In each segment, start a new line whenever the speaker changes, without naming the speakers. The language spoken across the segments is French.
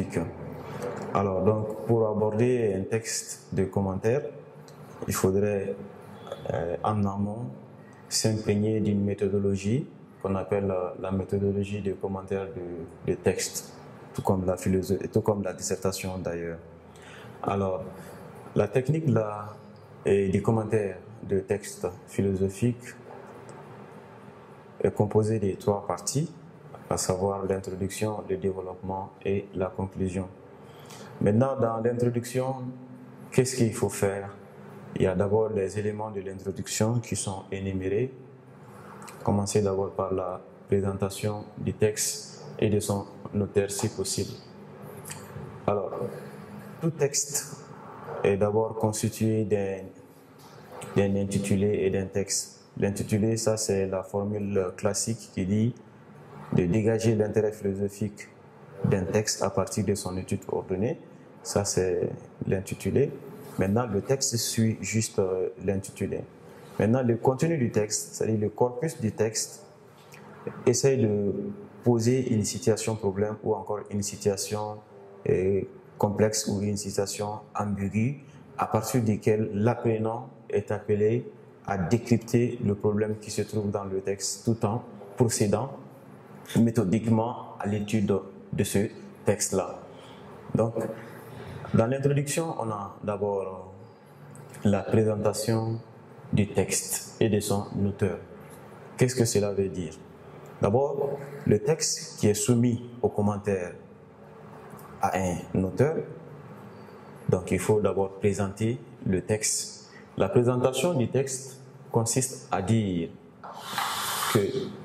philosophique. Alors, donc, pour aborder un texte de commentaire, il faudrait en amont s'imprégner d'une méthodologie qu'on appelle la méthodologie de commentaire de texte, tout comme la philosophie, tout comme la dissertation d'ailleurs. Alors, la technique du commentaire de texte philosophique est composée de 3 parties, à savoir l'introduction, le développement et la conclusion. Maintenant, dans l'introduction, qu'est-ce qu'il faut faire? Il y a d'abord les éléments de l'introduction qui sont énumérés. Commencer d'abord par la présentation du texte et de son auteur si possible. Alors, tout texte est d'abord constitué d'un intitulé et d'un texte. L'intitulé, ça c'est la formule classique qui dit de dégager l'intérêt philosophique d'un texte à partir de son étude ordonnée. Ça c'est l'intitulé. Maintenant, le texte suit juste l'intitulé. Maintenant, le contenu du texte, c'est-à-dire le corpus du texte, essaye de poser une situation problème ou encore une situation complexe ou une situation ambiguë à partir duquel l'apprenant est appelé à décrypter le problème qui se trouve dans le texte tout en procédant méthodiquement à l'étude de ce texte-là. Donc, dans l'introduction, on a d'abord la présentation du texte et de son auteur. Qu'est-ce que cela veut dire? D'abord, le texte qui est soumis aux commentaires à un auteur, donc il faut d'abord présenter le texte. La présentation du texte consiste à dire que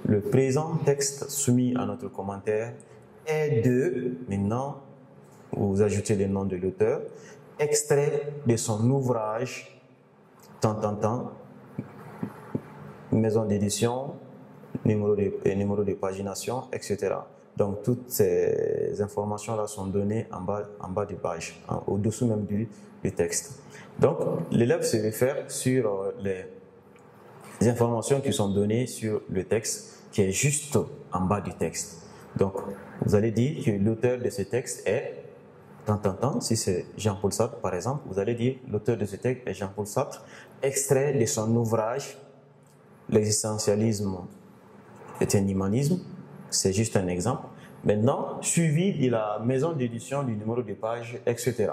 le présent texte soumis à notre commentaire est de, maintenant, vous ajoutez le nom de l'auteur, extrait de son ouvrage, tant, maison d'édition, numéro de pagination, etc. Donc toutes ces informations-là sont données en bas de page, au-dessous même du texte. Donc l'élève se réfère sur les informations qui sont données sur le texte, qui est juste en bas du texte. Donc vous allez dire que l'auteur de ce texte est tant, si c'est Jean-Paul Sartre par exemple, vous allez dire l'auteur de ce texte est Jean-Paul Sartre, extrait de son ouvrage L'existentialisme est un humanisme, c'est juste un exemple. Maintenant, suivi de la maison d'édition, du numéro de page, etc.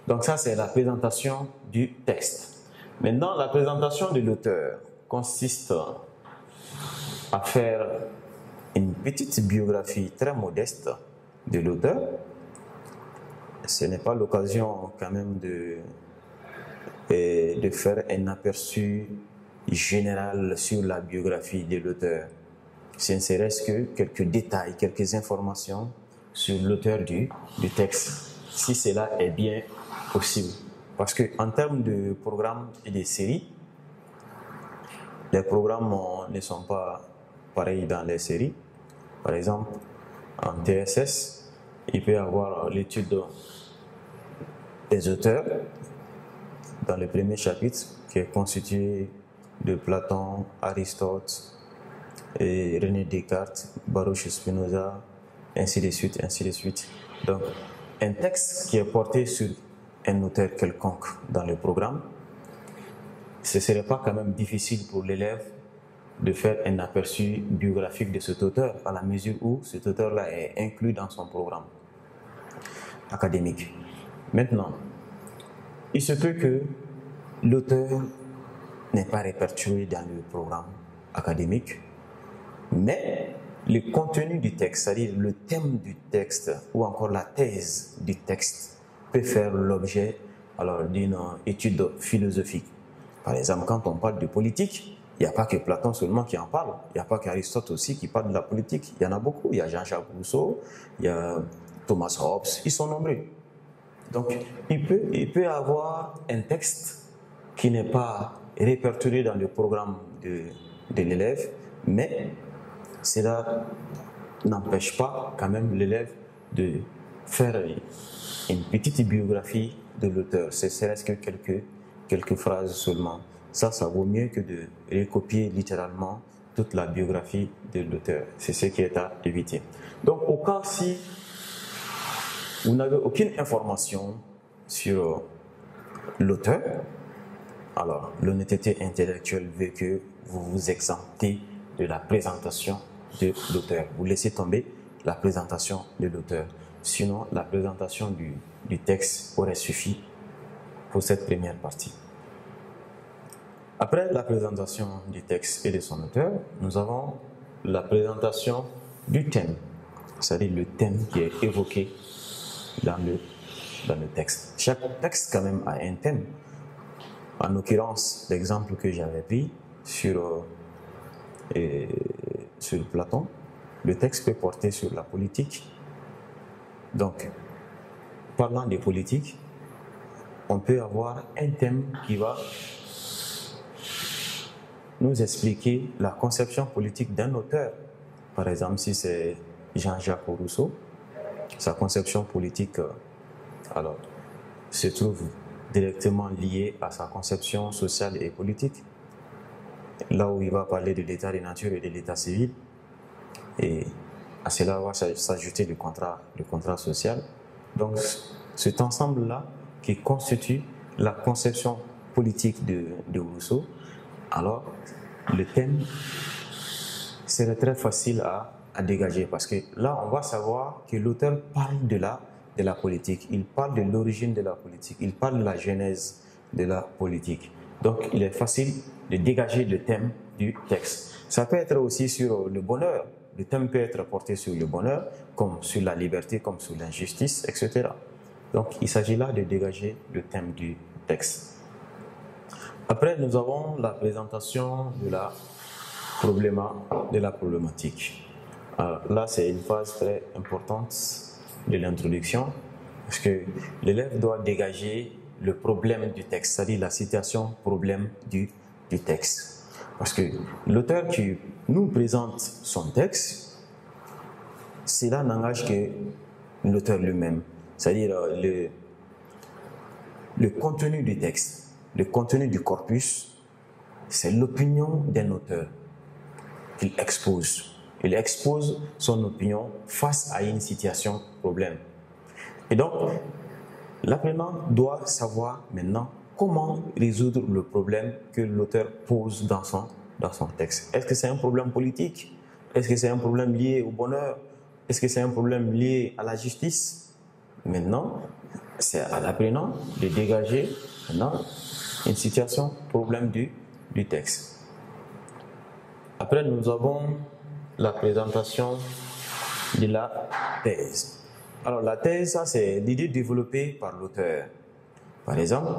Donc ça, c'est la présentation du texte. Maintenant, la présentation de l'auteur consiste à faire une petite biographie très modeste de l'auteur. Ce n'est pas l'occasion quand même de faire un aperçu général sur la biographie de l'auteur. Ce ne serait-ce que quelques détails, quelques informations sur l'auteur du texte, si cela est bien possible. Parce qu'en termes de programmes et de séries, les programmes ne sont pas pareils dans les séries. Par exemple, en TSS, il peut y avoir l'étude des auteurs dans le premier chapitre qui est constitué de Platon, Aristote, et René Descartes, Baruch Spinoza, ainsi de suite, ainsi de suite. Donc, un texte qui est porté sur un auteur quelconque dans le programme, ce ne serait pas quand même difficile pour l'élève de faire un aperçu biographique de cet auteur, à la mesure où cet auteur-là est inclus dans son programme académique. Maintenant, il se peut que l'auteur n'est pas répertorié dans le programme académique, mais le contenu du texte, c'est-à-dire le thème du texte ou encore la thèse du texte peut faire l'objet d'une étude philosophique. Par exemple, quand on parle de politique, il n'y a pas que Platon seulement qui en parle, il n'y a pas qu'Aristote aussi qui parle de la politique, il y en a beaucoup, il y a Jean-Jacques Rousseau, il y a Thomas Hobbes, ils sont nombreux. Donc, il peut avoir un texte qui n'est pas répertorié dans le programme de l'élève, mais cela n'empêche pas quand même l'élève de faire une petite biographie de l'auteur. Ce serait-ce que quelques phrases seulement. Ça vaut mieux que de recopier littéralement toute la biographie de l'auteur. C'est ce qui est à éviter. Donc, au cas si vous n'avez aucune information sur l'auteur, alors l'honnêteté intellectuelle veut que vous vous exemptez de la présentation de l'auteur. Vous laissez tomber la présentation de l'auteur. Sinon, la présentation du texte aurait suffi pour cette première partie. Après la présentation du texte et de son auteur, nous avons la présentation du thème, c'est-à-dire le thème qui est évoqué dans le texte. Chaque texte quand même a un thème. En l'occurrence, l'exemple que j'avais pris sur Platon, le texte peut porter sur la politique. Donc, parlant des politiques, on peut avoir un thème qui va nous expliquer la conception politique d'un auteur. Par exemple, si c'est Jean-Jacques Rousseau, sa conception politique se trouve directement liée à sa conception sociale et politique. Là où il va parler de l'état de nature et de l'état civil, et à cela va s'ajouter le contrat social. Donc, cet ensemble-là qui constitue la conception politique de Rousseau, alors le thème serait très facile à dégager parce que là, on va savoir que l'auteur parle de la politique, il parle de l'origine de la politique, il parle de la genèse de la politique. Donc, il est facile de dégager le thème du texte. Ça peut être aussi sur le bonheur. Le thème peut être porté sur le bonheur, comme sur la liberté, comme sur l'injustice, etc. Donc, il s'agit là de dégager le thème du texte. Après, nous avons la présentation de la problématique. Alors, là, c'est une phase très importante de l'introduction, parce que l'élève doit dégager le problème du texte, c'est-à-dire la situation problème du texte. Parce que l'auteur qui nous présente son texte, cela n'engage que l'auteur lui-même, c'est-à-dire le contenu du texte, le contenu du corpus, c'est l'opinion d'un auteur qu'il expose. Il expose son opinion face à une situation problème. Et donc, l'apprenant doit savoir maintenant comment résoudre le problème que l'auteur pose dans son texte. Est-ce que c'est un problème politique? Est-ce que c'est un problème lié au bonheur? Est-ce que c'est un problème lié à la justice? Maintenant, c'est à l'apprenant de dégager maintenant une situation problème du texte. Après, nous avons la présentation de la thèse. Alors, la thèse, ça, c'est l'idée développée par l'auteur. Par exemple,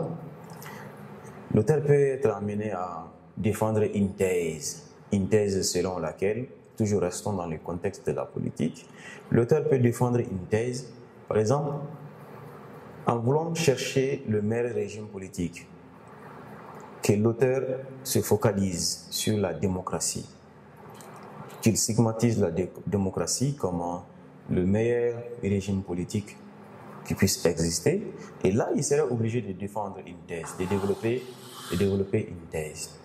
l'auteur peut être amené à défendre une thèse selon laquelle, toujours restons dans le contexte de la politique, l'auteur peut défendre une thèse, par exemple, en voulant chercher le meilleur régime politique, que l'auteur se focalise sur la démocratie, qu'il stigmatise la démocratie comme le meilleur régime politique qui puisse exister, et là, il serait obligé de défendre une thèse, de développer une thèse.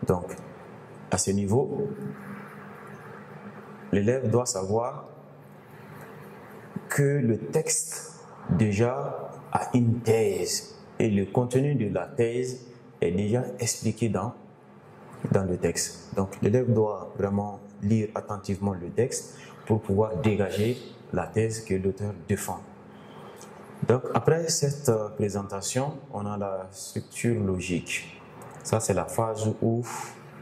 Donc, à ce niveau, l'élève doit savoir que le texte déjà a une thèse et le contenu de la thèse est déjà expliqué dans le texte. Donc, l'élève doit vraiment lire attentivement le texte pour pouvoir dégager la thèse que l'auteur défend. Donc, après cette présentation, on a la structure logique. Ça, c'est la phase où,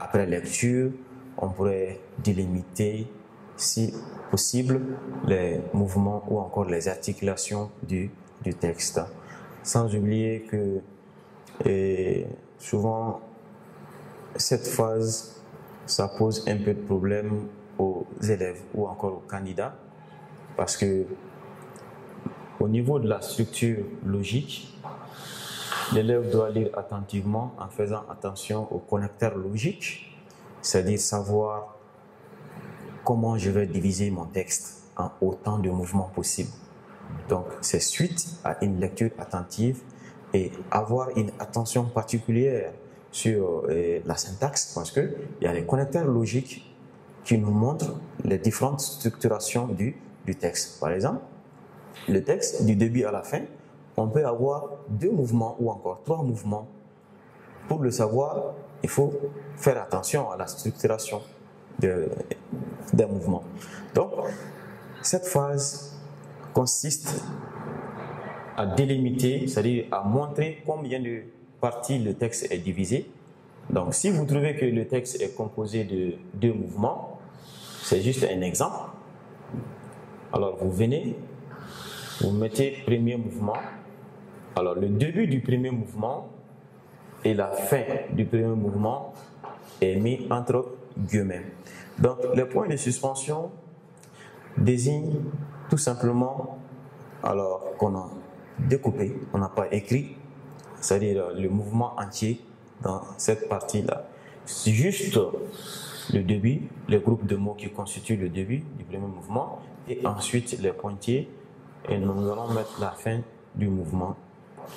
après lecture, on pourrait délimiter, si possible, les mouvements ou encore les articulations du texte. Sans oublier que souvent, cette phase, ça pose un peu de problème aux élèves ou encore aux candidats, parce que au niveau de la structure logique, l'élève doit lire attentivement en faisant attention aux connecteurs logiques, c'est-à-dire savoir comment je vais diviser mon texte en autant de mouvements possibles. Donc, c'est suite à une lecture attentive et avoir une attention particulière sur la syntaxe, parce qu'il y a les connecteurs logiques qui nous montrent les différentes structurations du texte. Par exemple, le texte du début à la fin, on peut avoir 2 mouvements ou encore 3 mouvements. Pour le savoir, il faut faire attention à la structuration d'un mouvement. Donc, cette phase consiste à délimiter, c'est-à-dire à montrer combien de parties le texte est divisé. Donc, si vous trouvez que le texte est composé de 2 mouvements, c'est juste un exemple. Alors, vous venez, vous mettez premier mouvement. Alors, le début du premier mouvement et la fin du premier mouvement est mis entre guillemets. Donc, le point de suspension désigne tout simplement alors qu'on a découpé, on n'a pas écrit, c'est-à-dire le mouvement entier dans cette partie-là. C'est juste le début, le groupe de mots qui constituent le début du premier mouvement, et ensuite les pointillés, et nous allons mettre la fin du mouvement,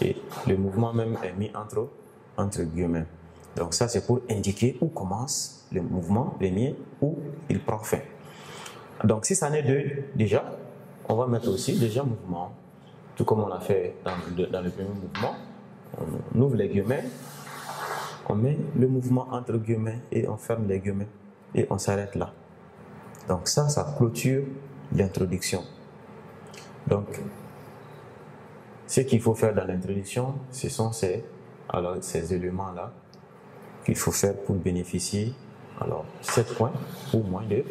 et le mouvement même est mis entre guillemets. Donc ça, c'est pour indiquer où commence le mouvement premier, où il prend fin. Donc si ça en est 2 déjà, on va mettre aussi déjà mouvement, tout comme on l'a fait dans le premier mouvement. On ouvre les guillemets, on met le mouvement entre guillemets et on ferme les guillemets et on s'arrête là. Donc ça clôture l'introduction. Donc ce qu'il faut faire dans l'introduction, ce sont ces éléments-là qu'il faut faire pour bénéficier, alors 7 points ou moins de